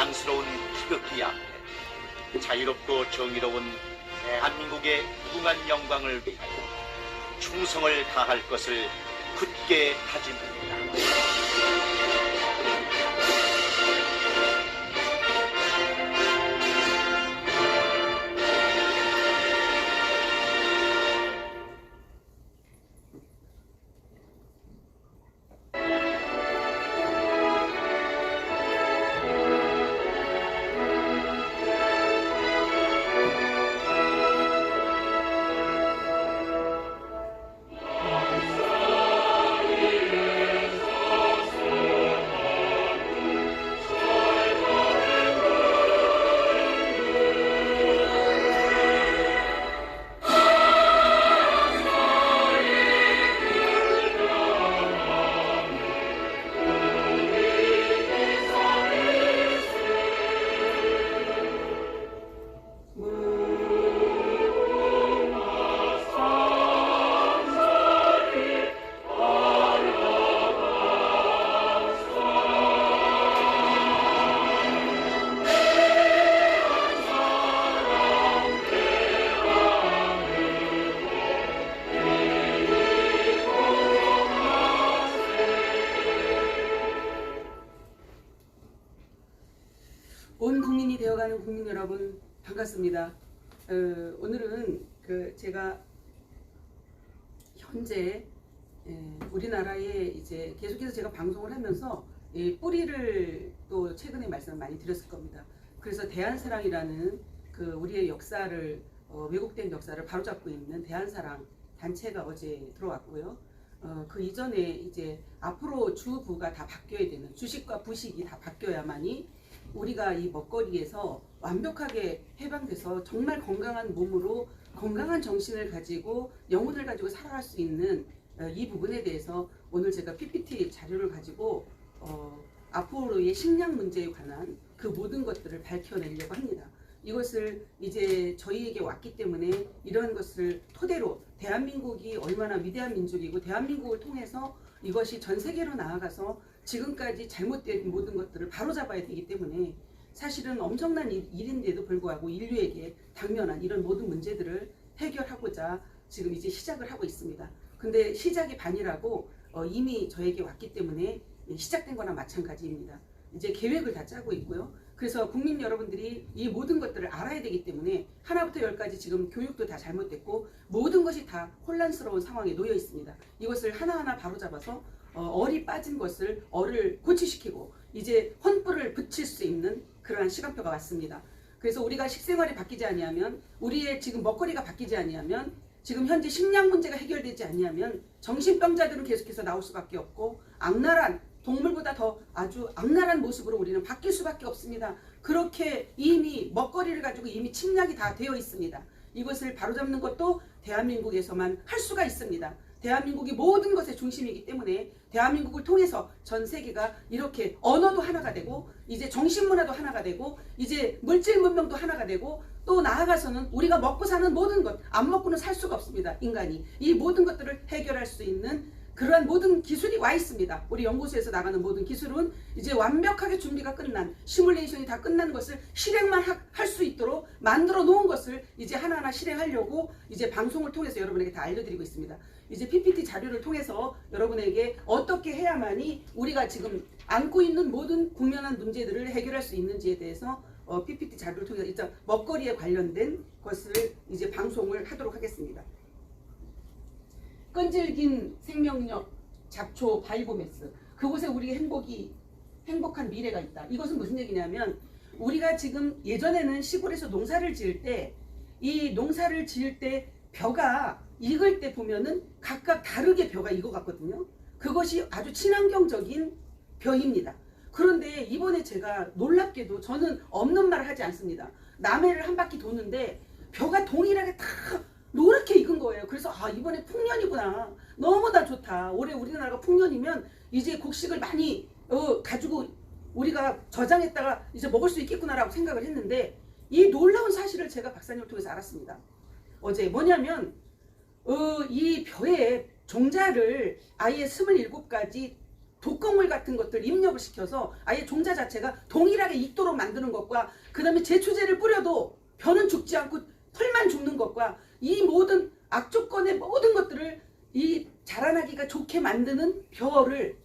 자랑스러운 태극기 앞에 자유롭고 정의로운 대한민국의 무궁한 영광을 위하여 충성을 다할 것을 굳게 다짐합니다. 온 국민이 되어가는 국민 여러분 반갑습니다. 오늘은 제가 현재 우리나라에 이제 계속해서 제가 방송을 하면서 뿌리를 또 최근에 말씀을 많이 드렸을 겁니다. 그래서 대한사랑이라는 우리의 역사를 왜곡된 역사를 바로잡고 있는 대한사랑 단체가 어제 들어왔고요. 그 이전에 이제 앞으로 주부가 다 바뀌어야 되는 주식과 부식이 다 바뀌어야만이 우리가 이 먹거리에서 완벽하게 해방돼서 정말 건강한 몸으로 건강한 정신을 가지고 영혼을 가지고 살아갈 수 있는 이 부분에 대해서 오늘 제가 PPT 자료를 가지고 앞으로의 식량 문제에 관한 그 모든 것들을 밝혀내려고 합니다. 이것을 이제 저희에게 왔기 때문에 이런 것을 토대로 대한민국이 얼마나 위대한 민족이고 대한민국을 통해서 이것이 전 세계로 나아가서 지금까지 잘못된 모든 것들을 바로잡아야 되기 때문에 사실은 엄청난 일인데도 불구하고 인류에게 당면한 이런 모든 문제들을 해결하고자 지금 이제 시작을 하고 있습니다. 근데 시작이 반이라고 이미 저에게 왔기 때문에 시작된 거나 마찬가지입니다. 이제 계획을 다 짜고 있고요. 그래서 국민 여러분들이 이 모든 것들을 알아야 되기 때문에 하나부터 열까지 지금 교육도 다 잘못됐고 모든 것이 다 혼란스러운 상황에 놓여 있습니다. 이것을 하나하나 바로잡아서 얼이 빠진 것을 얼을 고치시키고 이제 혼불을 붙일 수 있는 그러한 시간표가 왔습니다. 그래서 우리가 식생활이 바뀌지 아니하면 우리의 지금 먹거리가 바뀌지 아니하면 지금 현재 식량 문제가 해결되지 아니하면 정신병자들은 계속해서 나올 수밖에 없고 악랄한 동물보다 더 아주 악랄한 모습으로 우리는 바뀔 수밖에 없습니다. 그렇게 이미 먹거리를 가지고 이미 침략이 다 되어 있습니다. 이것을 바로잡는 것도 대한민국에서만 할 수가 있습니다. 대한민국이 모든 것의 중심이기 때문에 대한민국을 통해서 전 세계가 이렇게 언어도 하나가 되고 이제 정신문화도 하나가 되고 이제 물질 문명도 하나가 되고 또 나아가서는 우리가 먹고 사는 모든 것, 안 먹고는 살 수가 없습니다. 인간이. 이 모든 것들을 해결할 수 있는 그러한 모든 기술이 와 있습니다. 우리 연구소에서 나가는 모든 기술은 이제 완벽하게 준비가 끝난 시뮬레이션이 다 끝난 것을 실행만 할 수 있도록 만들어 놓은 것을 이제 하나하나 실행하려고 이제 방송을 통해서 여러분에게 다 알려드리고 있습니다. 이제 PPT 자료를 통해서 여러분에게 어떻게 해야만이 우리가 지금 안고 있는 모든 국면한 문제들을 해결할 수 있는지에 대해서 PPT 자료를 통해서 일단 먹거리에 관련된 것을 이제 방송을 하도록 하겠습니다. 끈질긴 생명력, 잡초, 바이오매스 그곳에 우리의 행복한 미래가 있다. 이것은 무슨 얘기냐면 우리가 지금 예전에는 시골에서 농사를 지을 때 이 농사를 지을 때 벼가 익을 때 보면은 각각 다르게 벼가 익어갔거든요. 그것이 아주 친환경적인 벼입니다. 그런데 이번에 제가 놀랍게도 저는 없는 말을 하지 않습니다. 남해를 한 바퀴 도는데 벼가 동일하게 다 노랗게 익은 거예요. 그래서 이번에 풍년이구나. 너무나 좋다. 올해 우리나라가 풍년이면 이제 곡식을 많이 가지고 우리가 저장했다가 이제 먹을 수 있겠구나라고 생각을 했는데 이 놀라운 사실을 제가 박사님을 통해서 알았습니다. 어제 뭐냐면 이 벼의 종자를 아예 27가지 독극물 같은 것들 입력을 시켜서 아예 종자 자체가 동일하게 익도록 만드는 것과 그 다음에 제초제를 뿌려도 벼는 죽지 않고 털만 죽는 것과 이 모든 악조건의 모든 것들을 이 자라나기가 좋게 만드는 벼를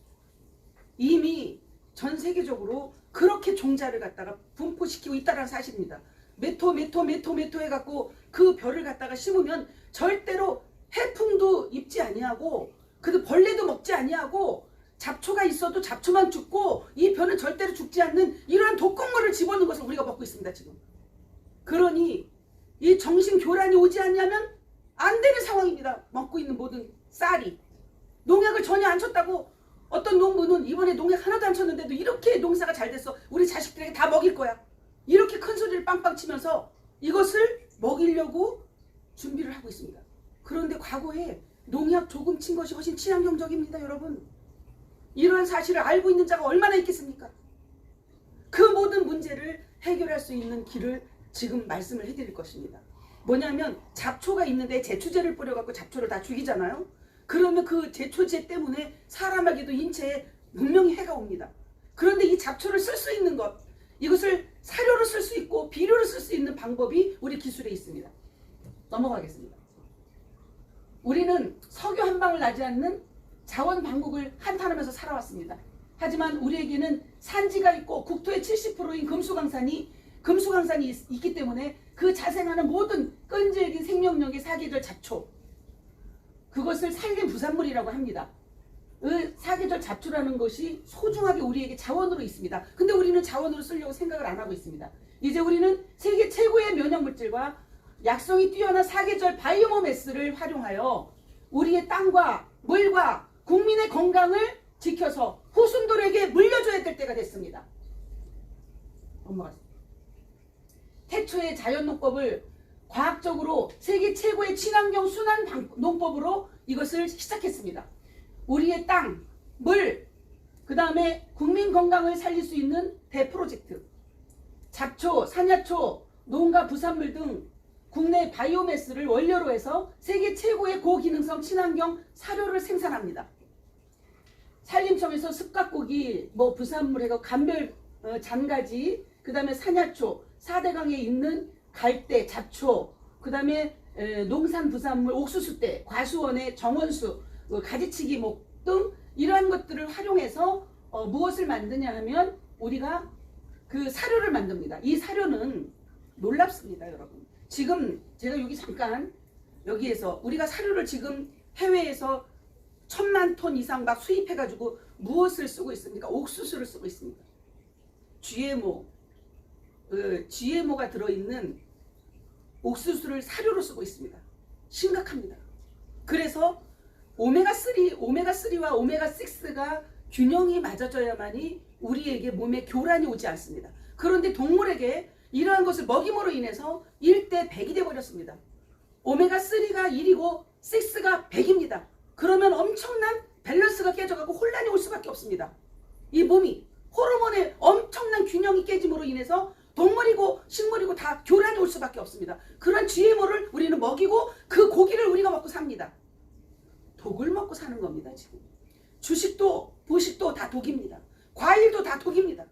이미 전 세계적으로 그렇게 종자를 갖다가 분포시키고 있다는 사실입니다. 메토 해갖고 그 벼를 갖다가 심으면 절대로 해풍도 입지 아니하고 그 벌레도 먹지 아니하고 잡초가 있어도 잡초만 죽고 이 벼는 절대로 죽지 않는 이러한 독극물을 집어넣는 것을 우리가 먹고 있습니다 지금. 그러니 이 정신 교란이 오지 않냐면 안 되는 상황입니다. 먹고 있는 모든 쌀이 농약을 전혀 안 쳤다고 어떤 농부는 이번에 농약 하나도 안 쳤는데도 이렇게 농사가 잘 됐어. 우리 자식들에게 다 먹일 거야. 이렇게 큰 소리를 빵빵 치면서 이것을 먹이려고 준비를 하고 있습니다. 그런데 과거에 농약 조금 친 것이 훨씬 친환경적입니다. 여러분. 이러한 사실을 알고 있는 자가 얼마나 있겠습니까? 그 모든 문제를 해결할 수 있는 길을 지금 말씀을 해드릴 것입니다. 뭐냐면 잡초가 있는데 제초제를 뿌려갖고 잡초를 다 죽이잖아요. 그러면 그 제초제 때문에 사람에게도 인체에 분명히 해가 옵니다. 그런데 이 잡초를 쓸 수 있는 것, 이것을 사료로 쓸 수 있고 비료로 쓸 수 있는 방법이 우리 기술에 있습니다. 넘어가겠습니다. 우리는 석유 한 방울 나지 않는 자원 방국을 한탄하면서 살아왔습니다. 하지만 우리에게는 산지가 있고 국토의 70%인 금수강산이 있기 때문에 그 자생하는 모든 끈질긴 생명력의 사계절 잡초, 그것을 살균 부산물이라고 합니다. 그 사계절 잡초라는 것이 소중하게 우리에게 자원으로 있습니다. 근데 우리는 자원으로 쓰려고 생각을 안 하고 있습니다. 이제 우리는 세계 최고의 면역물질과 약성이 뛰어난 사계절 바이오모매스를 활용하여 우리의 땅과 물과 국민의 건강을 지켜서 후손들에게 물려줘야 될 때가 됐습니다. 넘어가겠습니다. 태초의 자연농법을 과학적으로 세계 최고의 친환경 순환 농법으로 이것을 시작했습니다. 우리의 땅, 물, 그 다음에 국민 건강을 살릴 수 있는 대프로젝트, 잡초, 산야초, 농가 부산물 등 국내 바이오매스를 원료로 해서 세계 최고의 고기능성 친환경 사료를 생산합니다. 산림청에서 습각고기, 부산물 해서 감별 잔가지, 그 다음에 산야초, 4대강에 있는 갈대, 잡초, 그 다음에 농산 부산물, 옥수수대, 과수원의 정원수, 가지치기 목 등 이러한 것들을 활용해서 무엇을 만드냐 하면 우리가 그 사료를 만듭니다. 이 사료는 놀랍습니다, 여러분. 지금 제가 여기 잠깐 여기에서 우리가 사료를 지금 해외에서 1000만 톤 이상 막 수입해가지고 무엇을 쓰고 있습니까? 옥수수를 쓰고 있습니다. GMO가 들어있는 옥수수를 사료로 쓰고 있습니다. 심각합니다. 그래서 오메가3와 오메가6가 균형이 맞아져야만이 우리에게 몸에 교란이 오지 않습니다. 그런데 동물에게 이러한 것을 먹임으로 인해서 1대 100이 되어버렸습니다. 오메가3가 1이고 6가 100입니다. 그러면 엄청난 밸런스가 깨져가고 혼란이 올 수밖에 없습니다. 이 몸이 호르몬의 엄청난 균형이 깨짐으로 인해서 동물이고 식물이고 다 교란이 올 수밖에 없습니다. 그런 GMO를 우리는 먹이고 그 고기를 우리가 먹고 삽니다. 독을 먹고 사는 겁니다. 지금 주식도 부식도 다 독입니다. 과일도 다 독입니다.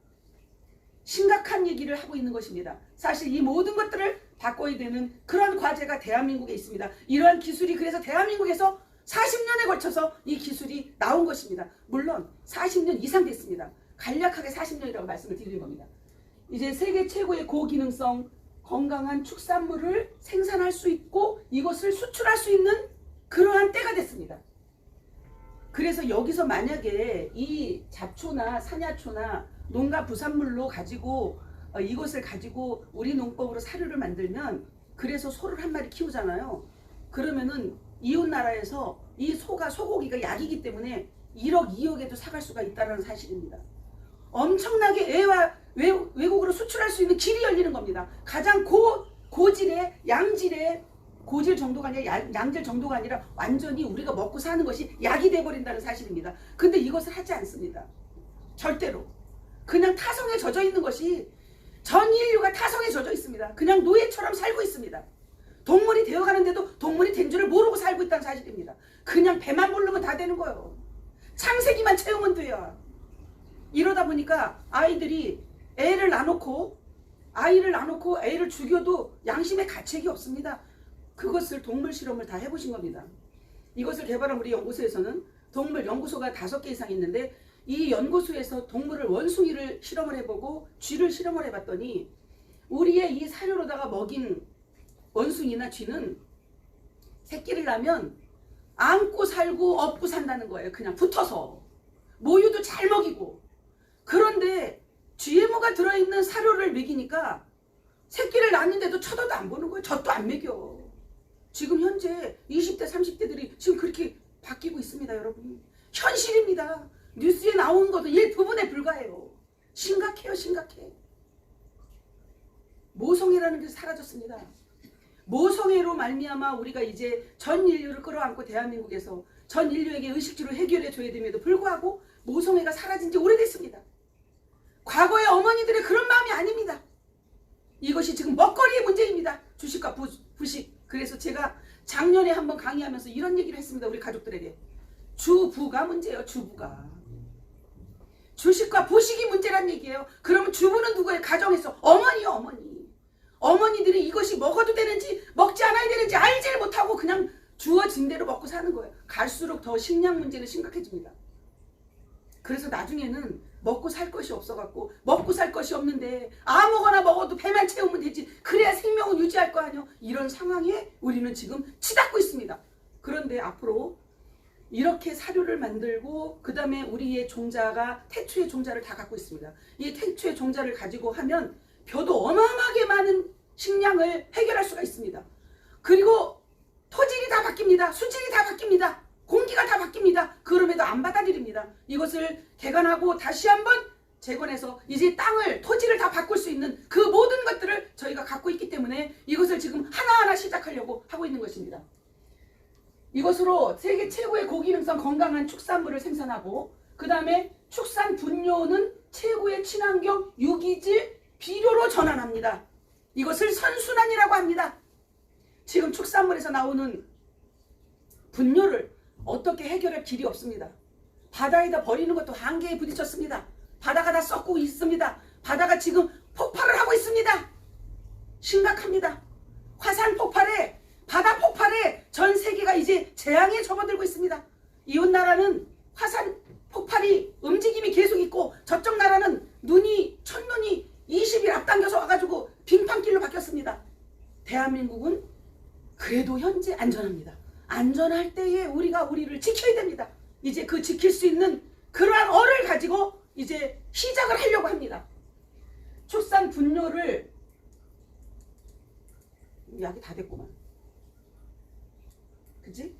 심각한 얘기를 하고 있는 것입니다. 사실 이 모든 것들을 바꿔야 되는 그런 과제가 대한민국에 있습니다. 이러한 기술이 그래서 대한민국에서 40년에 걸쳐서 이 기술이 나온 것입니다. 물론 40년 이상 됐습니다. 간략하게 40년이라고 말씀을 드리는 겁니다. 이제 세계 최고의 고기능성 건강한 축산물을 생산할 수 있고 이것을 수출할 수 있는 그러한 때가 됐습니다. 그래서 여기서 만약에 이 잡초나 산야초나 농가 부산물로 가지고 이것을 가지고 우리 농법으로 사료를 만들면, 그래서 소를 한 마리 키우잖아요. 그러면은 이웃 나라에서 이 소고기가 약이기 때문에 1억 2억에도 사갈 수가 있다는 사실입니다. 엄청나게 외국으로 수출할 수 있는 길이 열리는 겁니다. 가장 고질의 양질의 고질 정도가 아니라 양질 정도가 아니라 완전히 우리가 먹고 사는 것이 약이 돼버린다는 사실입니다. 근데 이것을 하지 않습니다. 절대로. 그냥 타성에 젖어 있는 것이, 전 인류가 타성에 젖어 있습니다. 그냥 노예처럼 살고 있습니다. 동물이 되어가는데도 동물이 된 줄을 모르고 살고 있다는 사실입니다. 그냥 배만 부르면 다 되는 거예요. 창세기만 채우면 돼요. 이러다 보니까 아이들이 아이를 낳아놓고 애를 죽여도 양심의 가책이 없습니다. 그것을 동물 실험을 다 해보신 겁니다. 이것을 개발한 우리 연구소에서는 동물 연구소가 5개 이상 있는데 이 연구소에서 동물을 원숭이를 실험을 해보고 쥐를 실험을 해봤더니 우리의 이 사료로다가 먹인 원숭이나 쥐는 새끼를 낳으면 안고 살고 업고 산다는 거예요. 그냥 붙어서. 모유도 잘 먹이고. 그런데 GMO가 들어있는 사료를 먹이니까 새끼를 낳는데도 쳐다도 안 보는 거예요. 젖도 안 먹여. 지금 현재 20대 30대들이 지금 그렇게 바뀌고 있습니다. 여러분. 현실입니다. 뉴스에 나온 것도 일부분에 불과해요. 심각해요. 심각해. 모성애라는 게 사라졌습니다. 모성애로 말미암아 우리가 이제 전 인류를 끌어안고 대한민국에서 전 인류에게 의식주를 해결해 줘야 됨에도 불구하고 모성애가 사라진 지 오래됐습니다. 과거의 어머니들의 그런 마음이 아닙니다. 이것이 지금 먹거리의 문제입니다. 주식과 부식. 그래서 제가 작년에 한번 강의하면서 이런 얘기를 했습니다. 우리 가족들에게. 주부가 문제예요. 주부가. 주식과 부식이 문제란 얘기예요. 그러면 주부는 누구예요? 가정에서 어머니요. 어머니. 어머니들이 이것이 먹어도 되는지 먹지 않아야 되는지 알지를 못하고 그냥 주어진 대로 먹고 사는 거예요. 갈수록 더 식량 문제는 심각해집니다. 그래서 나중에는 먹고 살 것이 없어갖고 먹고 살 것이 없는데 아무거나 먹어도 배만 채우면 되지 그래야 생명은 유지할 거 아니요. 이런 상황에 우리는 지금 치닫고 있습니다. 그런데 앞으로 이렇게 사료를 만들고 그 다음에 우리의 종자가 태초의 종자를 다 갖고 있습니다. 이 태초의 종자를 가지고 하면 벼도 어마어마하게 많은 식량을 해결할 수가 있습니다. 그리고 토질이 다 바뀝니다. 수질이 다 바뀝니다. 공기가 다 바뀝니다. 그럼에도 안 받아들입니다. 이것을 개간하고 다시 한번 재건해서 이제 땅을 토지를 다 바꿀 수 있는 그 모든 것들을 저희가 갖고 있기 때문에 이것을 지금 하나하나 시작하려고 하고 있는 것입니다. 이것으로 세계 최고의 고기능성 건강한 축산물을 생산하고 그 다음에 축산 분뇨는 최고의 친환경 유기질 비료로 전환합니다. 이것을 선순환이라고 합니다. 지금 축산물에서 나오는 분뇨를 어떻게 해결할 길이 없습니다. 바다에다 버리는 것도 한계에 부딪혔습니다. 바다가 다 썩고 있습니다. 바다가 지금 폭발을 하고 있습니다. 심각합니다. 화산 폭발에 바다 폭발에 전 세계가 이제 재앙에 접어들고 있습니다. 이웃 나라는 화산 폭발이 움직임이 계속 있고 저쪽 나라는 첫눈이 20일 앞당겨서 와가지고 빙판길로 바뀌었습니다. 대한민국은 그래도 현재 안전합니다. 안전할 때에 우리가 우리를 지켜야 됩니다. 이제 그 지킬 수 있는 그러한 얼을 가지고 이제 시작을 하려고 합니다. 축산 분뇨를 약이 다 됐구만. 그치?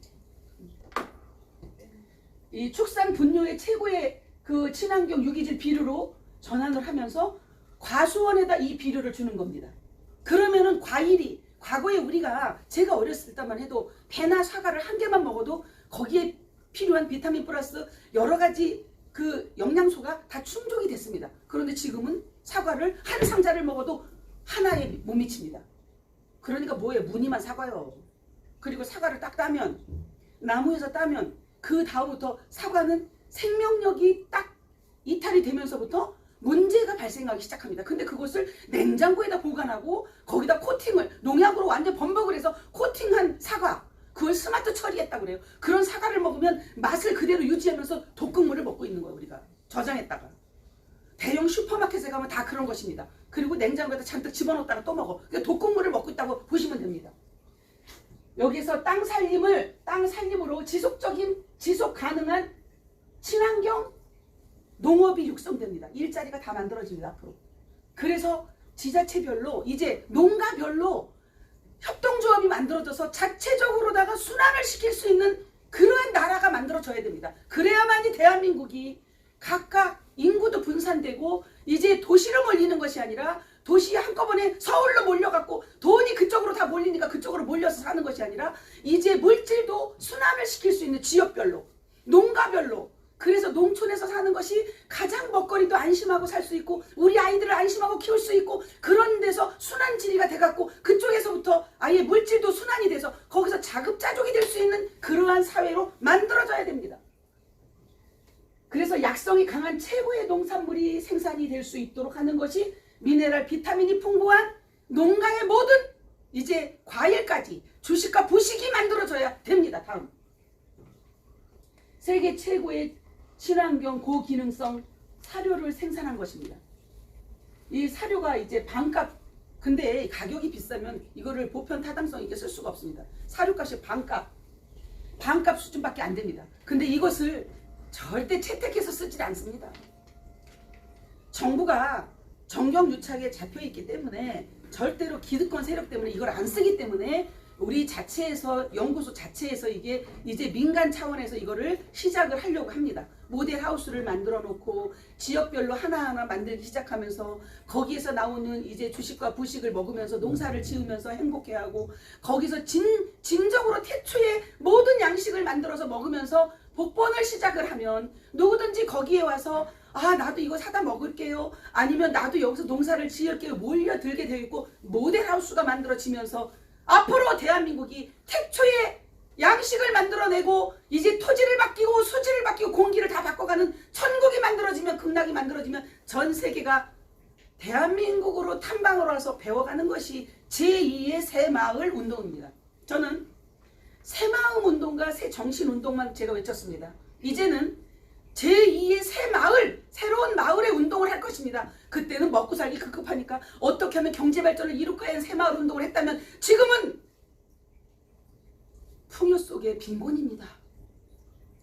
이 축산 분뇨의 최고의 그 친환경 유기질 비료로 전환을 하면서 과수원에다 이 비료를 주는 겁니다. 그러면은 과일이 과거에 우리가 제가 어렸을 때만 해도 배나 사과를 한 개만 먹어도 거기에 필요한 비타민 플러스 여러 가지 그 영양소가 다 충족이 됐습니다. 그런데 지금은 사과를 한 상자를 먹어도 하나에 못 미칩니다. 그러니까 뭐예요? 무늬만 사과요. 그리고 사과를 딱 따면 나무에서 따면 그 다음부터 사과는 생명력이 딱 이탈이 되면서부터 문제가 발생하기 시작합니다. 근데 그것을 냉장고에다 보관하고 거기다 코팅을 농약으로 완전 범벅을 해서 코팅한 사과 그걸 스마트 처리했다고 그래요. 그런 사과를 먹으면 맛을 그대로 유지하면서 독극물을 먹고 있는 거예요. 우리가 저장했다가 대형 슈퍼마켓에 가면 다 그런 것입니다. 그리고 냉장고에다 잔뜩 집어넣었다가 또 먹어. 그러니까 독극물을 먹고 있다고 보시면 됩니다. 여기서 땅 살림으로 지속 가능한 친환경 농업이 육성됩니다. 일자리가 다 만들어집니다. 앞으로. 그래서 지자체별로 이제 농가별로 협동조합이 만들어져서 자체적으로다가 순환을 시킬 수 있는 그러한 나라가 만들어져야 됩니다. 그래야만이 대한민국이 각각 인구도 분산되고 이제 도시로 몰리는 것이 아니라 도시에 한꺼번에 서울로 몰려갖고 돈이 그쪽으로 다 몰리니까 그쪽으로 몰려서 사는 것이 아니라 이제 물질도 순환을 시킬 수 있는 지역별로 농가별로 그래서 농촌에서 사는 것이 가장 먹거리도 안심하고 살 수 있고 우리 아이들을 안심하고 키울 수 있고 그런 데서 순환지리가 돼갖고 그쪽에서부터 아예 물질도 순환이 돼서 거기서 자급자족이 될 수 있는 그러한 사회로 만들어져야 됩니다. 그래서 약성이 강한 최고의 농산물이 생산이 될 수 있도록 하는 것이 미네랄 비타민이 풍부한 농가의 모든 이제 과일까지 주식과 부식이 만들어져야 됩니다. 다음, 세계 최고의 친환경 고기능성 사료를 생산한 것입니다. 이 사료가 이제 반값, 근데 가격이 비싸면 이거를 보편 타당성 있게 쓸 수가 없습니다. 사료값이 반값 수준밖에 안 됩니다. 근데 이것을 절대 채택해서 쓰지 않습니다. 정부가 정경유착에 잡혀있기 때문에 절대로 기득권 세력 때문에 이걸 안 쓰기 때문에 우리 자체에서 연구소 자체에서 이게 이제 민간 차원에서 이거를 시작을 하려고 합니다. 모델 하우스를 만들어 놓고 지역별로 하나하나 만들기 시작하면서 거기에서 나오는 이제 주식과 부식을 먹으면서 농사를 지으면서 행복해하고 거기서 진정으로 태초의 모든 양식을 만들어서 먹으면서 복번을 시작을 하면 누구든지 거기에 와서 아 나도 이거 사다 먹을게요, 아니면 나도 여기서 농사를 지을게요 몰려들게 되어 있고 모델 하우스가 만들어지면서 앞으로 대한민국이 태초의 양식을 만들어내고 이제 토지를 바뀌고 수지를 바뀌고 공기를 다 바꿔가는 천국이 만들어지면, 극락이 만들어지면 전 세계가 대한민국으로 탐방을 와서 배워가는 것이 제2의 새마을 운동입니다. 저는 새마음 운동과 새정신 운동만 제가 외쳤습니다. 이제는 제2의 새마을, 새로운 마을의 운동을 할 것입니다. 그때는 먹고 살기 급급하니까 어떻게 하면 경제발전을 이룰까 하는 새마을 운동을 했다면 지금은 풍요 속의 빈곤입니다.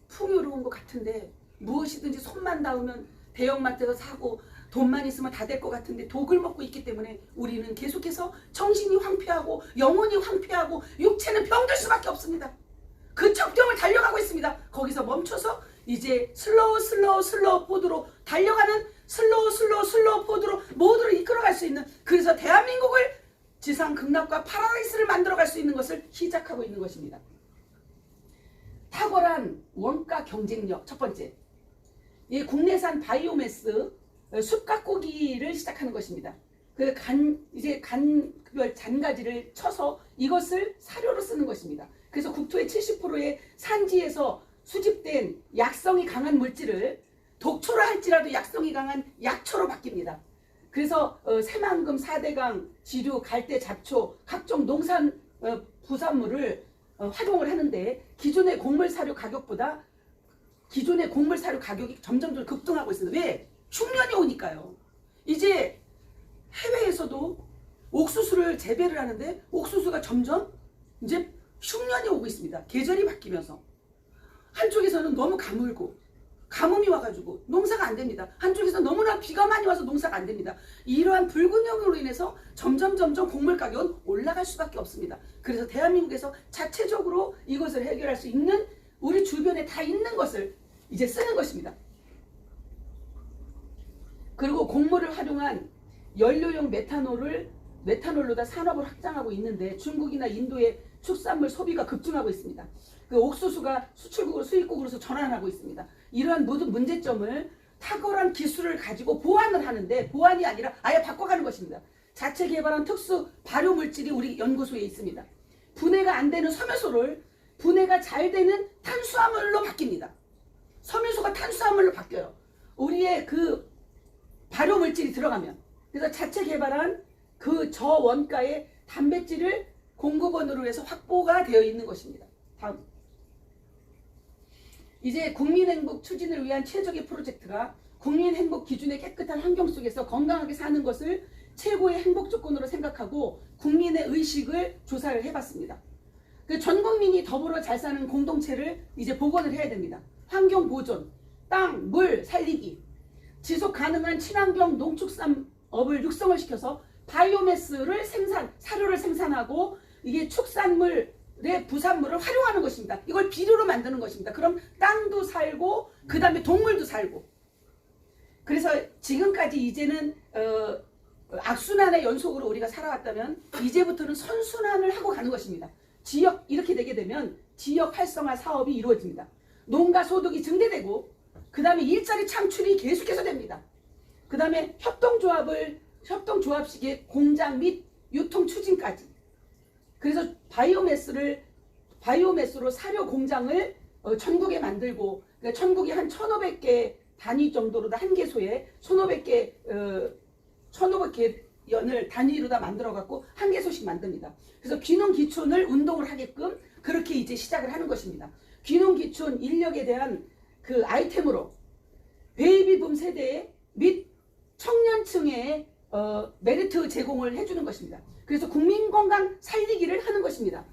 풍요로운 것 같은데 무엇이든지 손만 닿으면 대형마트에서 사고 돈만 있으면 다 될 것 같은데 독을 먹고 있기 때문에 우리는 계속해서 정신이 황폐하고 영혼이 황폐하고 육체는 병들 수밖에 없습니다. 그 척병을 달려가고 있습니다. 거기서 멈춰서 이제 슬로우 포드로 달려가는 슬로우 포드로 모두를 이끌어갈 수 있는, 그래서 대한민국을 지상 극락과 파라다이스를 만들어갈 수 있는 것을 시작하고 있는 것입니다. 탁월한 원가 경쟁력, 첫 번째, 이 국내산 바이오매스 숲 가꾸기를 시작하는 것입니다. 그 간별 잔가지를 쳐서 이것을 사료로 쓰는 것입니다. 그래서 국토의 70%의 산지에서 수집된 약성이 강한 물질을 독초로 할지라도 약성이 강한 약초로 바뀝니다. 그래서 새만금, 사대강, 지류, 갈대, 잡초, 각종 농산 부산물을 활용을 하는데 기존의 곡물 사료 가격보다 기존의 곡물 사료 가격이 점점 급등하고 있습니다. 왜? 흉년이 오니까요. 이제 해외에서도 옥수수를 재배를 하는데 옥수수가 점점 이제 흉년이 오고 있습니다. 계절이 바뀌면서 한쪽에서는 너무 가물고 가뭄이 와가지고 농사가 안 됩니다. 한쪽에서 너무나 비가 많이 와서 농사가 안 됩니다. 이러한 불균형으로 인해서 점점 곡물 가격은 올라갈 수밖에 없습니다. 그래서 대한민국에서 자체적으로 이것을 해결할 수 있는, 우리 주변에 다 있는 것을 이제 쓰는 것입니다. 그리고 곡물을 활용한 연료용 메탄올로 다 산업을 확장하고 있는데 중국이나 인도의 축산물 소비가 급증하고 있습니다. 그 옥수수가 수출국으로 수입국으로서 전환하고 있습니다. 이러한 모든 문제점을 탁월한 기술을 가지고 보완을 하는데, 보완이 아니라 아예 바꿔가는 것입니다. 자체 개발한 특수 발효 물질이 우리 연구소에 있습니다. 분해가 안 되는 섬유소를 분해가 잘 되는 탄수화물로 바뀝니다. 섬유소가 탄수화물로 바뀌어요. 우리의 그 발효 물질이 들어가면. 그래서 자체 개발한 그 저원가의 단백질을 공급원으로 해서 확보가 되어 있는 것입니다. 다음, 이제 국민행복 추진을 위한 최적의 프로젝트가 국민행복 기준의 깨끗한 환경 속에서 건강하게 사는 것을 최고의 행복 조건으로 생각하고 국민의 의식을 조사를 해봤습니다. 전 국민이 더불어 잘 사는 공동체를 이제 복원을 해야 됩니다. 환경 보존, 땅, 물 살리기, 지속 가능한 친환경 농축산업을 육성을 시켜서 바이오매스를 사료를 생산하고 이게 축산물의 부산물을 활용하는 것입니다. 이걸 비료로 만드는 것입니다. 그럼 땅도 살고 그 다음에 동물도 살고. 그래서 지금까지 이제는 악순환의 연속으로 우리가 살아왔다면 이제부터는 선순환을 하고 가는 것입니다. 지역, 이렇게 되게 되면 지역 활성화 사업이 이루어집니다. 농가 소득이 증대되고 그 다음에 일자리 창출이 계속해서 됩니다. 그 다음에 협동조합식의 공장 및 유통 추진까지. 그래서 바이오매스로 사료 공장을 전국에 만들고, 그러니까 전국에 한 1,500개 단위 정도로 다 한 개소에 1,500개 1,500개 연을 단위로 다 만들어 갖고 한 개소씩 만듭니다. 그래서 귀농 귀촌을 운동을 하게끔 그렇게 이제 시작을 하는 것입니다. 귀농 귀촌 인력에 대한 그 아이템으로 베이비붐 세대 및 청년층에 메리트 제공을 해주는 것입니다. 그래서 국민건강 살리기를 하는 것입니다.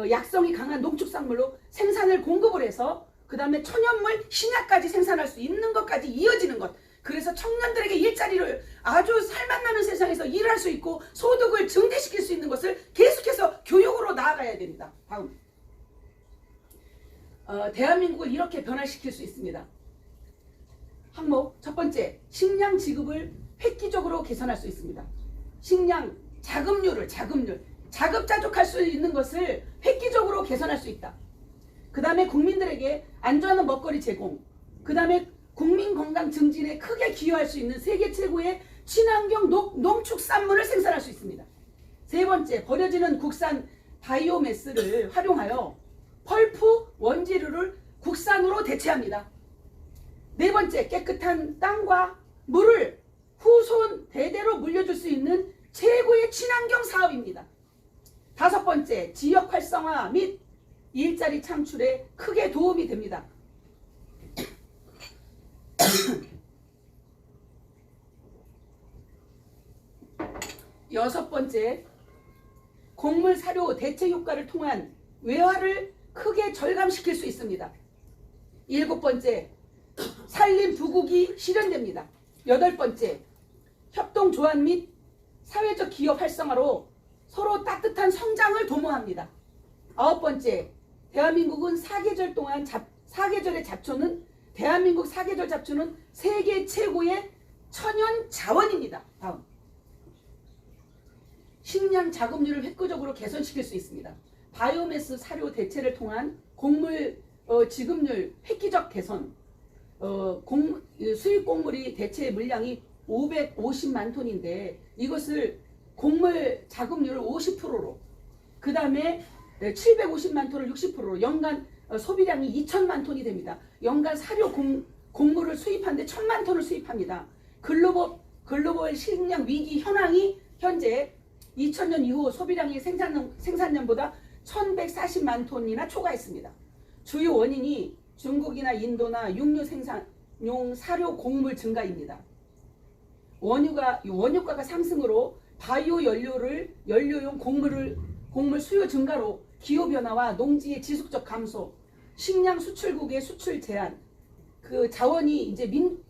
약성이 강한 농축산물로 생산을 공급을 해서 그 다음에 천연물 신약까지 생산할 수 있는 것까지 이어지는 것. 그래서 청년들에게 일자리를 아주 살맛나는 세상에서 일할 수 있고 소득을 증대시킬 수 있는 것을 계속해서 교육으로 나아가야 됩니다. 다음. 대한민국을 이렇게 변화시킬 수 있습니다. 항목 첫 번째, 식량 지급을 획기적으로 개선할 수 있습니다. 식량 자급률 자급자족할 수 있는 것을 획기적으로 개선할 수 있다. 그 다음에 국민들에게 안전한 먹거리 제공, 그 다음에 국민 건강 증진에 크게 기여할 수 있는 세계 최고의 친환경 농축산물을 생산할 수 있습니다. 세 번째, 버려지는 국산 바이오매스를 활용하여 펄프 원재료를 국산으로 대체합니다. 네 번째, 깨끗한 땅과 물을 후손 대대로 물려줄 수 있는 최고의 친환경 사업입니다. 다섯 번째, 지역 활성화 및 일자리 창출에 크게 도움이 됩니다. 여섯 번째, 곡물 사료 대체 효과를 통한 외화를 크게 절감시킬 수 있습니다. 일곱 번째, 산림 부국이 실현됩니다. 여덟 번째, 협동조합 및 사회적 기업 활성화로 서로 따뜻한 성장을 도모합니다. 아홉 번째, 대한민국은 사계절 동안 사계절의 잡초는 대한민국 사계절 잡초는 세계 최고의 천연 자원입니다. 다음. 식량 자급률을 획기적으로 개선시킬 수 있습니다. 바이오매스 사료 대체를 통한 곡물 지급률 획기적 개선, 수입 곡물이 대체 물량이 550만 톤인데 이것을 곡물 자급률을 50%로, 그 다음에 750만 톤을 60%로 연간 소비량이 2천만 톤이 됩니다. 연간 사료 곡물을 수입하는데 1,000만 톤을 수입합니다. 글로벌 식량 위기 현황이 현재 2000년 이후 소비량이 생산량보다 1140만 톤이나 초과했습니다. 주요 원인이 중국이나 인도나 육류 생산용 사료 곡물 증가입니다. 원유가가 상승으로 바이오 연료용 곡물 수요 증가로 기후변화와 농지의 지속적 감소, 식량 수출국의 수출 제한, 그 자원이 이제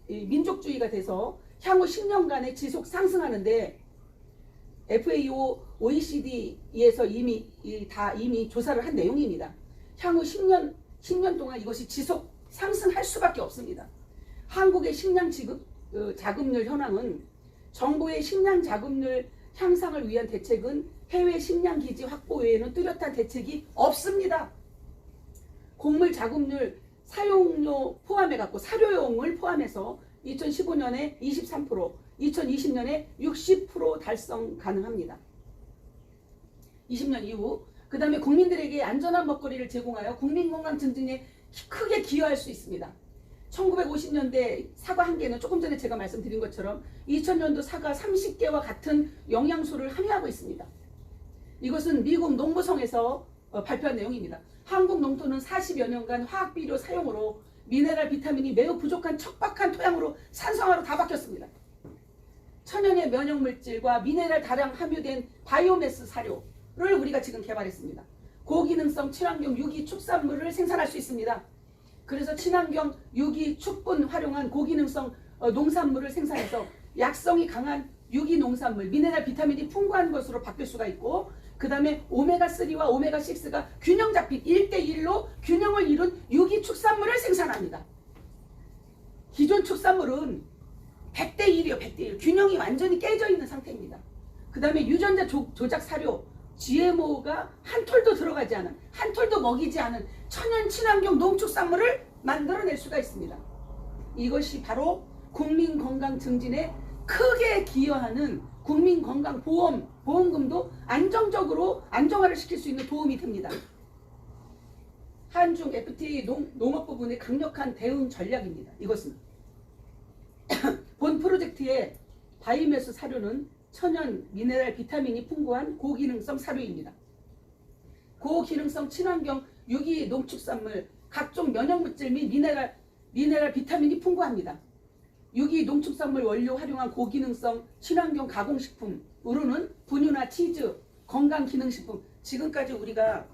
민족주의가 돼서 향후 10년간의 지속 상승하는데 FAO, OECD에서 이미 조사를 한 내용입니다. 향후 10년 동안 이것이 지속 상승할 수밖에 없습니다. 한국의 식량 지급 자급률 현황은 정부의 식량 자급률 향상을 위한 대책은 해외 식량 기지 확보 외에는 뚜렷한 대책이 없습니다. 곡물 자급률 사용료 포함해갖고 사료용을 포함해서 2015년에 23%, 2020년에 60% 달성 가능합니다. 20년 이후 그 다음에 국민들에게 안전한 먹거리를 제공하여 국민건강 증진에 크게 기여할 수 있습니다. 1950년대 사과 한 개는 조금 전에 제가 말씀드린 것처럼 2000년도 사과 30개와 같은 영양소를 함유하고 있습니다. 이것은 미국 농부성에서 발표한 내용입니다. 한국 농토는 40여 년간 화학비료 사용으로 미네랄 비타민이 매우 부족한 척박한 토양으로 산성화로 다 바뀌었습니다. 천연의 면역물질과 미네랄 다량 함유된 바이오매스 사료를 우리가 지금 개발했습니다. 고기능성 친환경 유기 축산물을 생산할 수 있습니다. 그래서 친환경 유기 축분 활용한 고기능성 농산물을 생산해서 약성이 강한 유기 농산물, 미네랄 비타민이 풍부한 것으로 바뀔 수가 있고, 그 다음에 오메가3와 오메가6가 균형 잡힌 1대1로 균형을 이룬 유기 축산물을 생산합니다. 기존 축산물은 100대1이요, 100대1. 균형이 완전히 깨져 있는 상태입니다. 그 다음에 유전자 조작 사료, GMO가 한 톨도 들어가지 않은, 한 톨도 먹이지 않은 천연 친환경 농축산물을 만들어낼 수가 있습니다. 이것이 바로 국민 건강 증진에 크게 기여하는 국민 건강 보험금도 안정적으로 안정화를 시킬 수 있는 도움이 됩니다. 한중 FTA 농업 부분의 강력한 대응 전략입니다. 이것은 본 프로젝트의 바이오매스 사료는 천연, 미네랄, 비타민이 풍부한 고기능성 사료입니다. 고기능성 친환경 유기 농축산물, 각종 면역물질 및 미네랄, 비타민이 풍부합니다. 유기 농축산물 원료 활용한 고기능성 친환경 가공식품으로는 분유나 치즈, 건강기능식품, 지금까지 우리가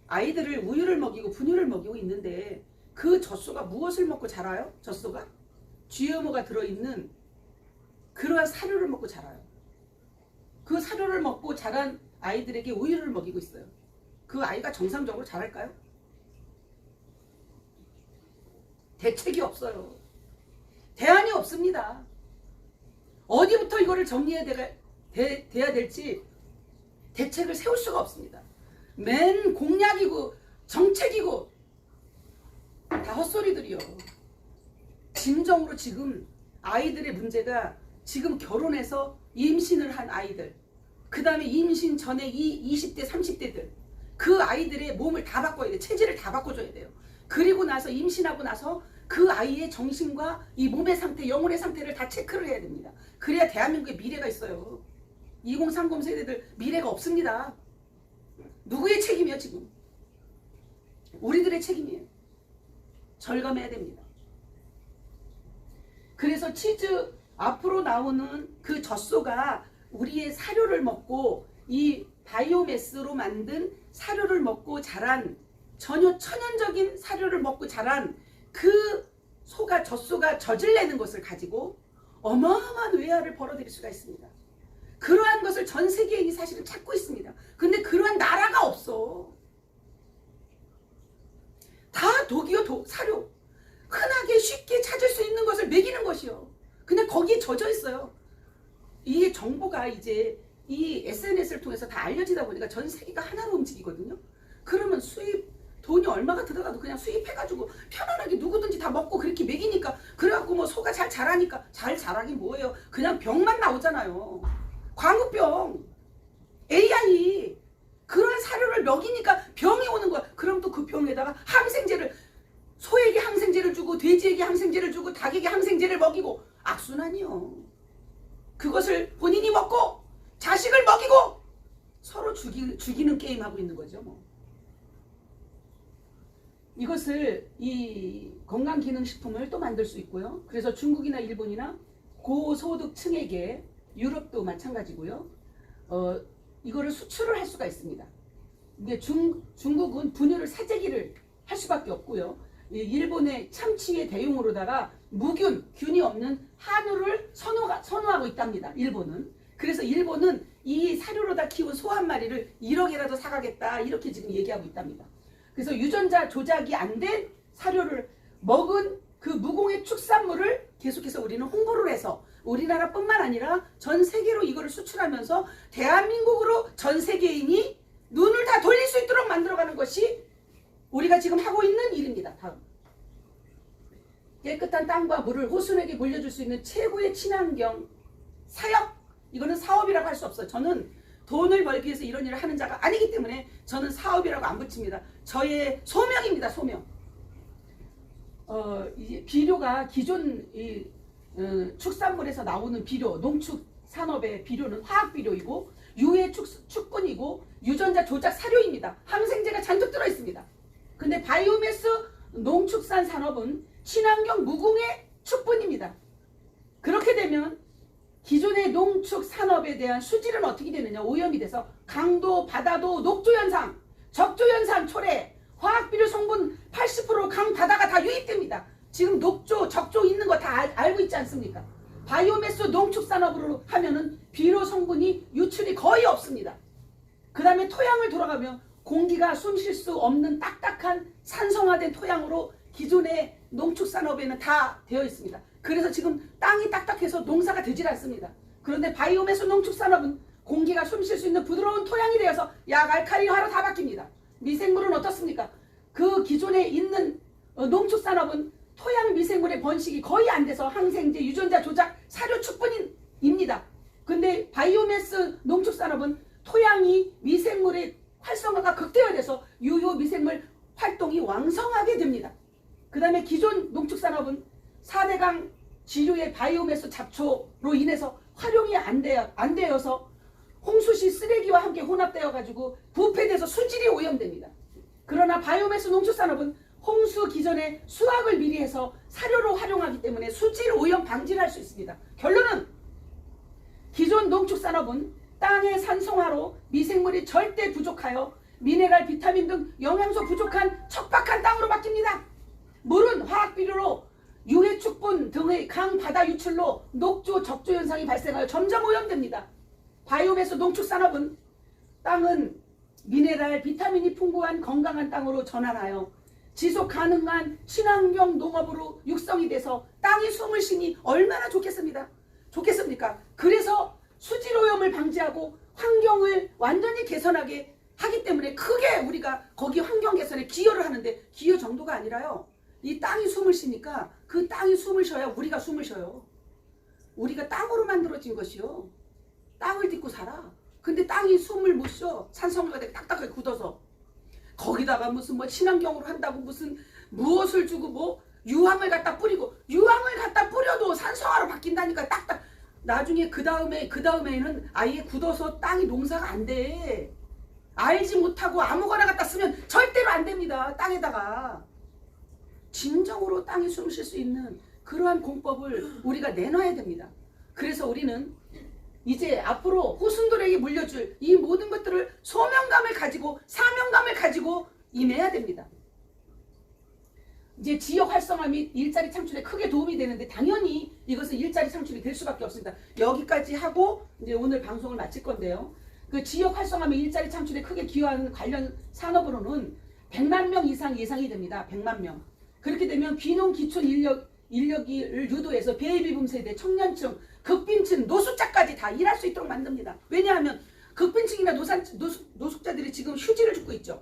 아이들을 우유를 먹이고 분유를 먹이고 있는데 그 젖소가 무엇을 먹고 자라요? 젖소가? GMO가 들어있는 그러한 사료를 먹고 자라요. 그 사료를 먹고 자란 아이들에게 우유를 먹이고 있어요. 그 아이가 정상적으로 자랄까요? 대책이 없어요. 대안이 없습니다. 어디부터 이거를 정리해야 돼야 될지 대책을 세울 수가 없습니다. 맨 공약이고 정책이고 다 헛소리들이요. 진정으로 지금 아이들의 문제가 지금 결혼해서 임신을 한 아이들, 그 다음에 임신 전에 이 20대 30대들, 그 아이들의 몸을 다 바꿔야 돼요. 체질을 다 바꿔줘야 돼요. 그리고 나서 임신하고 나서 그 아이의 정신과 이 몸의 상태, 영혼의 상태를 다 체크를 해야 됩니다. 그래야 대한민국의 미래가 있어요. 2030 세대들 미래가 없습니다. 누구의 책임이에요 지금? 우리들의 책임이에요. 절감해야 됩니다. 그래서 치즈 앞으로 나오는 그 젖소가 우리의 사료를 먹고 이 바이오매스로 만든 사료를 먹고 자란 전혀 천연적인 사료를 먹고 자란 그 젖소가 젖을 내는 것을 가지고 어마어마한 외화를 벌어들일 수가 있습니다. 그러한 것을 전 세계인이 사실은 찾고 있습니다. 근데 그러한 나라가 없어. 다 독이요, 사료. 흔하게 쉽게 찾을 수 있는 것을 먹이는 것이요. 근데 거기에 젖어 있어요. 이게 정보가 이제 이 SNS를 통해서 다 알려지다 보니까 전 세계가 하나로 움직이거든요. 그러면 돈이 얼마가 들어가도 그냥 수입해가지고 편안하게 누구든지 다 먹고 그렇게 먹이니까, 그래갖고 뭐 소가 잘 자라니까, 잘 자라긴 뭐예요. 그냥 병만 나오잖아요. 광우병, AI, 그런 사료를 먹이니까 병이 오는 거야. 그럼 또 그 병에다가 항생제를, 소에게 항생제를 주고 돼지에게 항생제를 주고 닭에게 항생제를 먹이고 악순환이요. 그것을 본인이 먹고 자식을 먹이고 서로 죽이는 게임하고 있는 거죠. 뭐. 이것을 이 건강기능식품을 또 만들 수 있고요. 그래서 중국이나 일본이나 고소득층에게, 유럽도 마찬가지고요. 이거를 수출을 할 수가 있습니다. 이게 중국은 분유를 사재기를 할 수밖에 없고요. 일본의 참치의 대용으로다가 균이 없는 한우를 선호하고 있답니다. 일본은. 그래서 일본은 이 사료로다 키운 소 한 마리를 1억이라도 사가겠다, 이렇게 지금 얘기하고 있답니다. 그래서 유전자 조작이 안 된 사료를 먹은 그 무공해 축산물을 계속해서 우리는 홍보를 해서 우리나라뿐만 아니라 전 세계로 이거를 수출하면서 대한민국으로 전 세계인이 눈을 다 돌릴 수 있도록 만들어가는 것이 우리가 지금 하고 있는 일입니다. 다음. 깨끗한 땅과 물을 호수에게 물려줄 수 있는 최고의 친환경 사역. 이거는 사업이라고 할 수 없어요. 저는 돈을 벌기 위해서 이런 일을 하는 자가 아니기 때문에 저는 사업이라고 안 붙입니다. 저의 소명입니다. 소명. 이 비료가 기존 축산물에서 나오는 비료, 농축 산업의 비료는 화학 비료이고 유해 축분이고 유전자 조작 사료입니다. 항생제가 잔뜩 들어있습니다. 근데 바이오매스 농축산 산업은 친환경 무공해 축분입니다. 그렇게 되면 기존의 농축 산업에 대한 수질은 어떻게 되느냐? 오염이 돼서 강도, 바다도 녹조현상, 적조현상 초래, 화학비료 성분 80% 강, 바다가 다 유입됩니다. 지금 녹조, 적조 있는 거 다 알고 있지 않습니까? 바이오매스 농축산업으로 하면은 비료 성분이 유출이 거의 없습니다. 그 다음에 토양을 돌아가면 공기가 숨 쉴 수 없는 딱딱한 산성화된 토양으로 기존의 농축산업에는 다 되어 있습니다. 그래서 지금 땅이 딱딱해서 농사가 되질 않습니다. 그런데 바이오매스 농축산업은 공기가 숨 쉴 수 있는 부드러운 토양이 되어서 약, 알칼리화로 다 바뀝니다. 미생물은 어떻습니까? 그 기존에 있는 농축산업은 토양 미생물의 번식이 거의 안 돼서 항생제, 유전자 조작, 사료 축분입니다. 근데 바이오매스 농축산업은 토양이 미생물의 활성화가 극대화돼서 유효 미생물 활동이 왕성하게 됩니다. 그 다음에 기존 농축산업은 4대강 지류의 바이오매스 잡초로 인해서 활용이 안 되어서 홍수시 쓰레기와 함께 혼합되어 가지고 부패돼서 수질이 오염됩니다. 그러나 바이오매스 농축산업은 홍수 기존에 수확을 미리 해서 사료로 활용하기 때문에 수질 오염 방지를 할 수 있습니다. 결론은 기존 농축산업은 땅의 산성화로 미생물이 절대 부족하여 미네랄, 비타민 등 영양소 부족한 척박한 땅으로 바뀝니다. 물은 화학비료로 유해축분 등의 강바다 유출로 녹조, 적조 현상이 발생하여 점점 오염됩니다. 바이오매스 농축산업은 땅은 미네랄, 비타민이 풍부한 건강한 땅으로 전환하여 지속 가능한 친환경 농업으로 육성이 돼서 땅이 숨을 쉬니 얼마나 좋겠습니까? 그래서 수질 오염을 방지하고 환경을 완전히 개선하게 하기 때문에 크게 우리가 거기 환경 개선에 기여를 하는데, 기여 정도가 아니라요, 이 땅이 숨을 쉬니까 그 땅이 숨을 쉬어야 우리가 숨을 쉬어요. 우리가 땅으로 만들어진 것이요. 땅을 딛고 살아. 근데 땅이 숨을 못 쉬어. 산성류가 되게 딱딱하게 굳어서. 거기다가 무슨 뭐 친환경으로 한다고 무슨 무엇을 주고 뭐 유황을 갖다 뿌리고, 유황을 갖다 뿌려도 산성화로 바뀐다니까. 딱딱. 나중에 그 다음에는 아예 굳어서 땅이 농사가 안 돼. 알지 못하고 아무거나 갖다 쓰면 절대로 안 됩니다. 땅에다가. 진정으로 땅이 숨 쉴 수 있는 그러한 공법을 우리가 내놔야 됩니다. 그래서 우리는 이제 앞으로 후손들에게 물려줄 이 모든 것들을 소명감을 가지고 사명감을 가지고 임해야 됩니다. 이제 지역 활성화 및 일자리 창출에 크게 도움이 되는데 당연히 이것은 일자리 창출이 될 수밖에 없습니다. 여기까지 하고 이제 오늘 방송을 마칠 건데요. 그 지역 활성화 및 일자리 창출에 크게 기여하는 관련 산업으로는 100만 명 이상 예상이 됩니다. 100만 명. 그렇게 되면 귀농 기촌 인력을 유도해서 베이비붐 세대, 청년층, 극빈층, 노숙자까지 다 일할 수 있도록 만듭니다. 왜냐하면 극빈층이나 노숙자들이 지금 휴지를 줍고 있죠.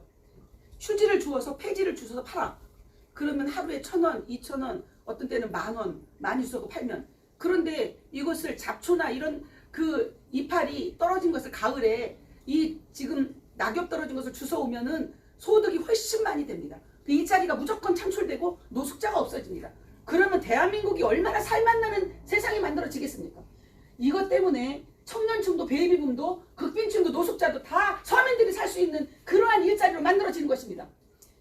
휴지를 주어서 폐지를 주워서 팔아. 그러면 하루에 1,000원, 2,000원, 어떤 때는 10,000원 많이 주고 팔면. 그런데 이것을 잡초나 이런 그 이파리 떨어진 것을 가을에 이 지금 낙엽 떨어진 것을 주워오면은 소득이 훨씬 많이 됩니다. 그 일자리가 무조건 창출되고 노숙자가 없어집니다. 그러면 대한민국이 얼마나 살맛나는 세상이 만들어지겠습니까? 이것 때문에 청년층도 베이비붐도 극빈층도 노숙자도 다 서민들이 살 수 있는 그러한 일자리로 만들어지는 것입니다.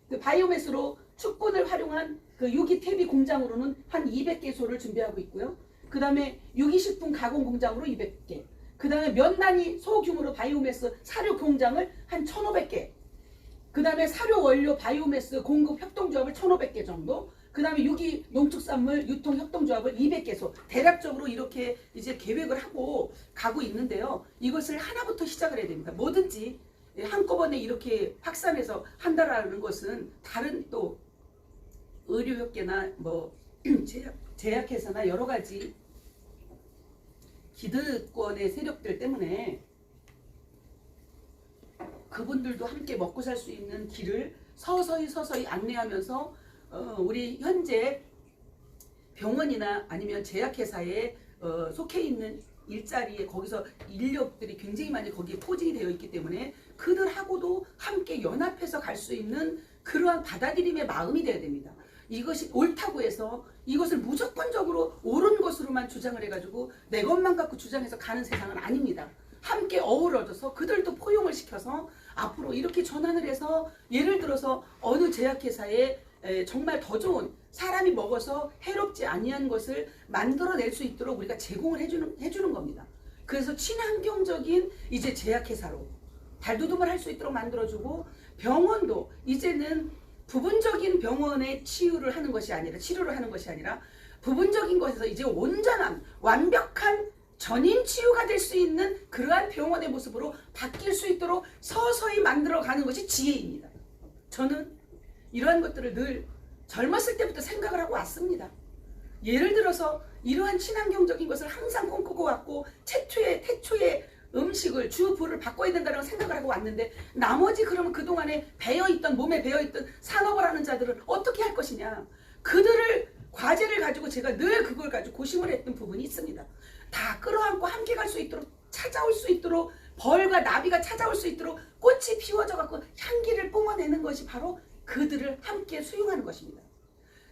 그 바이오매스로 축분을 활용한 그 유기태비 공장으로는 한 200개소를 준비하고 있고요. 그 다음에 유기식품 가공 공장으로 200개. 그 다음에 면 단위 소규모로 바이오매스 사료 공장을 한 1,500개. 그 다음에 사료 원료 바이오매스 공급 협동조합을 1,500개 정도. 그 다음에 유기 농축산물 유통 협동조합을 200개소. 대략적으로 이렇게 이제 계획을 하고 가고 있는데요. 이것을 하나부터 시작을 해야 됩니다. 뭐든지 한꺼번에 이렇게 확산해서 한다라는 것은 다른 또 의료협계나 뭐 제약회사나 여러 가지 기득권의 세력들 때문에 그분들도 함께 먹고 살 수 있는 길을 서서히 안내하면서 우리 현재 병원이나 아니면 제약회사에 속해 있는 일자리에 거기서 인력들이 굉장히 많이 거기에 포진이 되어 있기 때문에 그들하고도 함께 연합해서 갈 수 있는 그러한 받아들임의 마음이 되어야 됩니다. 이것이 옳다고 해서 이것을 무조건적으로 옳은 것으로만 주장을 해가지고 내 것만 갖고 주장해서 가는 세상은 아닙니다. 함께 어우러져서 그들도 포용을 시켜서 앞으로 이렇게 전환을 해서 예를 들어서 어느 제약회사에 정말 더 좋은 사람이 먹어서 해롭지 아니한 것을 만들어낼 수 있도록 우리가 제공을 해주는 겁니다. 그래서 친환경적인 이제 제약회사로 발돋움을 할 수 있도록 만들어주고 병원도 이제는 부분적인 병원의 치료를 하는 것이 아니라 부분적인 것에서 이제 온전한 완벽한 전인 치유가 될 수 있는 그러한 병원의 모습으로 바뀔 수 있도록 서서히 만들어가는 것이 지혜입니다. 저는 이러한 것들을 늘 젊었을 때부터 생각을 하고 왔습니다. 예를 들어서 이러한 친환경적인 것을 항상 꿈꾸고 왔고 태초의 음식을 주부를 바꿔야 된다는 생각을 하고 왔는데 나머지 그러면 그동안에 몸에 배어있던 산업을 하는 자들은 어떻게 할 것이냐. 그들을 과제를 가지고 제가 늘 그걸 가지고 고심을 했던 부분이 있습니다. 다 끌어안고 함께 갈 수 있도록 찾아올 수 있도록 벌과 나비가 찾아올 수 있도록 꽃이 피워져 갖고 향기를 뿜어내는 것이 바로 그들을 함께 수용하는 것입니다.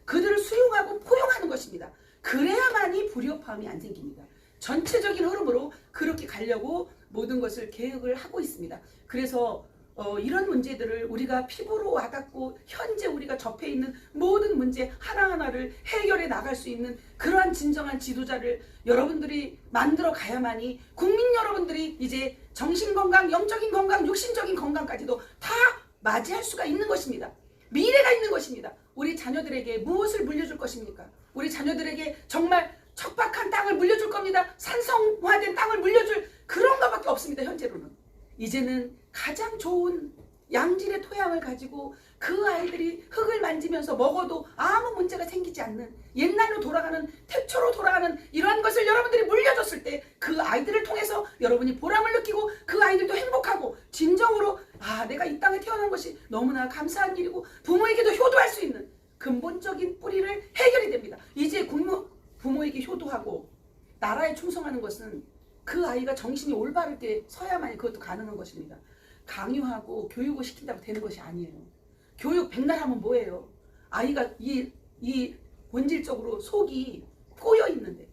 그들을 수용하고 포용하는 것입니다. 그래야만이 불협화음이 안 생깁니다. 전체적인 흐름으로 그렇게 가려고 모든 것을 계획을 하고 있습니다. 그래서 이런 문제들을 우리가 피부로 와닿고 현재 우리가 접해 있는 모든 문제 하나하나를 해결해 나갈 수 있는 그러한 진정한 지도자를 여러분들이 만들어 가야만이 국민 여러분들이 이제 정신건강, 영적인 건강, 육신적인 건강까지도 다 맞이할 수가 있는 것입니다. 미래가 있는 것입니다. 우리 자녀들에게 무엇을 물려줄 것입니까? 우리 자녀들에게 정말 척박한 땅을 물려줄 겁니다. 산성화된 땅을 물려줄 그런 것밖에 없습니다. 현재로는. 이제는 가장 좋은 양질의 토양을 가지고 그 아이들이 흙을 만지면서 먹어도 아무 문제가 생기지 않는 옛날로 돌아가는 태초로 돌아가는 이러한 것을 여러분들이 물려줬을 때 그 아이들을 통해서 여러분이 보람을 느끼고 그 아이들도 행복하고 진정으로 내가 이 땅에 태어난 것이 너무나 감사한 일이고 부모에게도 효도할 수 있는 근본적인 뿌리를 해결이 됩니다. 이제 부모에게 효도하고 나라에 충성하는 것은 그 아이가 정신이 올바를 때 서야만이 그것도 가능한 것입니다. 강요하고 교육을 시킨다고 되는 것이 아니에요. 교육 백날 하면 뭐예요? 아이가 이 본질적으로 속이 꼬여 있는데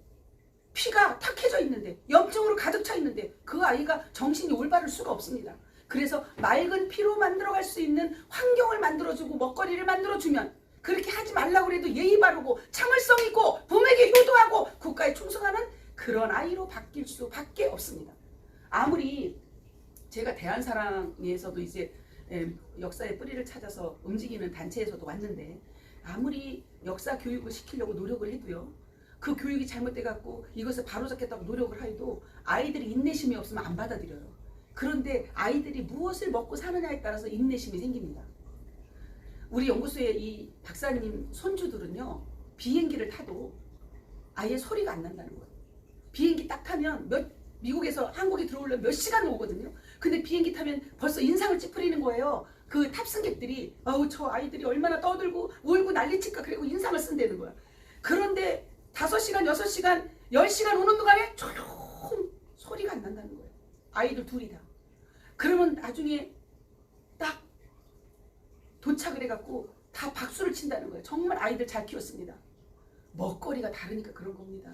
피가 탁해져 있는데 염증으로 가득 차 있는데 그 아이가 정신이 올바를 수가 없습니다. 그래서 맑은 피로 만들어갈 수 있는 환경을 만들어주고 먹거리를 만들어주면 그렇게 하지 말라고 해도 예의 바르고 참을성 있고 부모에게 효도하고 국가에 충성하는 그런 아이로 바뀔 수밖에 없습니다. 아무리 제가 대한사랑에서도 이제 역사의 뿌리를 찾아서 움직이는 단체에서도 왔는데 아무리 역사 교육을 시키려고 노력을 해도요. 그 교육이 잘못돼 갖고 이것을 바로잡겠다고 노력을 해도 아이들이 인내심이 없으면 안 받아들여요. 그런데 아이들이 무엇을 먹고 사느냐에 따라서 인내심이 생깁니다. 우리 연구소의 이 박사님 손주들은요. 비행기를 타도 아예 소리가 안 난다는 거예요. 비행기 딱 타면 미국에서 한국에 들어오려면 몇 시간 오거든요. 근데 비행기 타면 벌써 인상을 찌푸리는 거예요. 그 탑승객들이 저 아이들이 얼마나 떠들고 울고 난리칠까 그리고 인상을 쓴다는 거야. 그런데 5시간, 6시간, 10시간 오는 동안에 조용 소리가 안 난다는 거예요. 아이들 둘이 다. 그러면 나중에 딱 도착을 해갖고 다 박수를 친다는 거예요. 정말 아이들 잘 키웠습니다. 먹거리가 다르니까 그런 겁니다.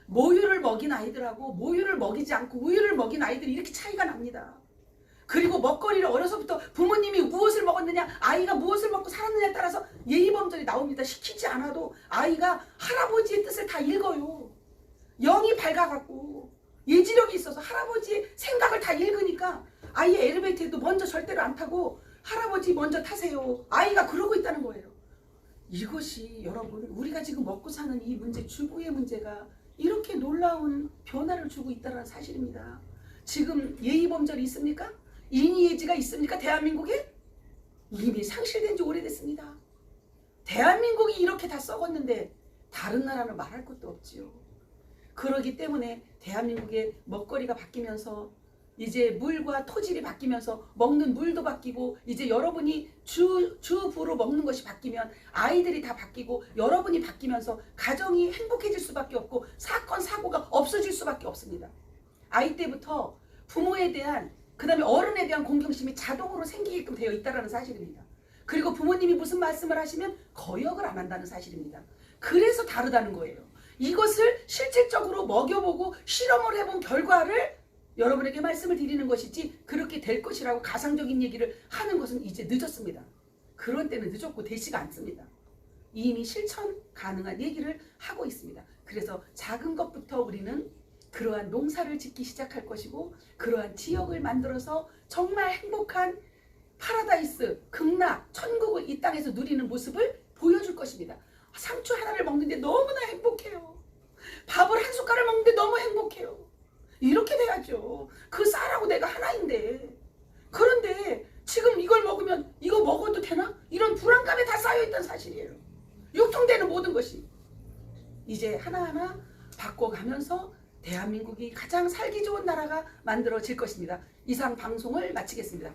모유를 먹인 아이들하고 모유를 먹이지 않고 우유를 먹인 아이들이 이렇게 차이가 납니다. 그리고 먹거리를 어려서부터 부모님이 무엇을 먹었느냐 아이가 무엇을 먹고 살았느냐에 따라서 예의범절이 나옵니다. 시키지 않아도 아이가 할아버지의 뜻을 다 읽어요. 영이 밝아갖고 예지력이 있어서 할아버지의 생각을 다 읽으니까 아이의 엘리베이터에도 먼저 절대로 안 타고 할아버지 먼저 타세요. 아이가 그러고 있다는 거예요. 이것이 여러분 우리가 지금 먹고 사는 이 문제 주부의 문제가 이렇게 놀라운 변화를 주고 있다는 사실입니다. 지금 예의범절이 있습니까? 인의예지가 있습니까? 대한민국에? 이미 상실된 지 오래됐습니다. 대한민국이 이렇게 다 썩었는데 다른 나라는 말할 것도 없지요. 그러기 때문에 대한민국의 먹거리가 바뀌면서 이제 물과 토질이 바뀌면서 먹는 물도 바뀌고 이제 여러분이 주부로 먹는 것이 바뀌면 아이들이 다 바뀌고 여러분이 바뀌면서 가정이 행복해질 수밖에 없고 사건 사고가 없어질 수밖에 없습니다. 아이 때부터 부모에 대한 그 다음에 어른에 대한 공경심이 자동으로 생기게끔 되어 있다는 사실입니다. 그리고 부모님이 무슨 말씀을 하시면 거역을 안 한다는 사실입니다. 그래서 다르다는 거예요. 이것을 실질적으로 먹여보고 실험을 해본 결과를 여러분에게 말씀을 드리는 것이지 그렇게 될 것이라고 가상적인 얘기를 하는 것은 이제 늦었습니다. 그런 때는 늦었고 되지가 않습니다. 이미 실천 가능한 얘기를 하고 있습니다. 그래서 작은 것부터 우리는 그러한 농사를 짓기 시작할 것이고 그러한 지역을 만들어서 정말 행복한 파라다이스, 극락, 천국을 이 땅에서 누리는 모습을 보여줄 것입니다. 상추 하나를 먹는데 너무나 행복해요. 밥을 한 숟갈을 먹는데 너무 행복해요. 이렇게 돼야죠. 그 쌀하고 내가 하나인데. 그런데 지금 이걸 먹으면 이거 먹어도 되나? 이런 불안감에 다 쌓여있다는 사실이에요. 유통되는 모든 것이. 이제 하나하나 바꿔가면서 대한민국이 가장 살기 좋은 나라가 만들어질 것입니다. 이상 방송을 마치겠습니다.